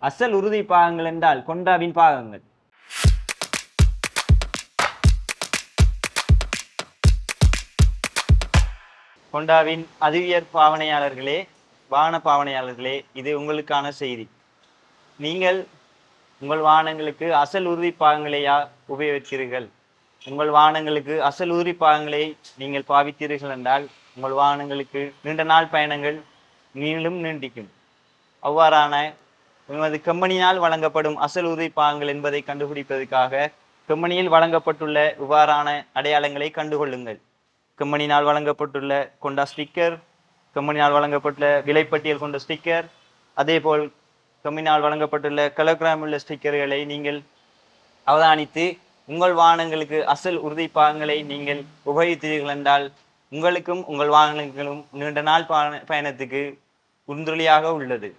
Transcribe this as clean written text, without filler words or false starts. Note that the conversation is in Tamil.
அசல் உறுதி பாகங்கள் என்றால் கொண்டாவின் பாகங்கள். கொண்டாவின் அறிவியற் பாவனையாளர்களே, வாகன பாவனையாளர்களே, இது உங்களுக்கான செய்தி. நீங்கள் உங்கள் வாகனங்களுக்கு அசல் உறுதி பாகங்களையா உபயோகிக்கிறீர்கள்? உங்கள் வாகனங்களுக்கு அசல் உறுதி பாகங்களை நீங்கள் பாவித்தீர்கள் என்றால் உங்கள் வாகனங்களுக்கு நீண்ட நாள் பயணங்கள் நீண்டிக்கும். அவ்வாறான எமது கம்பெனியால் வழங்கப்படும் அசல் உறுதி பாகங்கள் என்பதை கண்டுபிடிப்பதற்காக கம்பெனியில் வழங்கப்பட்டுள்ள இவ்வாறான அடையாளங்களை கண்டுகொள்ளுங்கள். கம்பெனியால் வழங்கப்பட்டுள்ள கொண்ட ஸ்டிக்கர், கம்பெனியால் வழங்கப்பட்டுள்ள விலைப்பட்டியல் கொண்ட ஸ்டிக்கர், அதேபோல் கம்பெனியால் வழங்கப்பட்டுள்ள கலோகிராம் உள்ள ஸ்டிக்கர்களை நீங்கள் அவதானித்து உங்கள் வாகனங்களுக்கு அசல் உறுதி பாகங்களை நீங்கள் உபயோகித்தீர்கள் என்றால் உங்களுக்கும் உங்கள் வாகனங்களும் நீண்ட நாள் பயணத்துக்கு உந்துளியாக உள்ளது.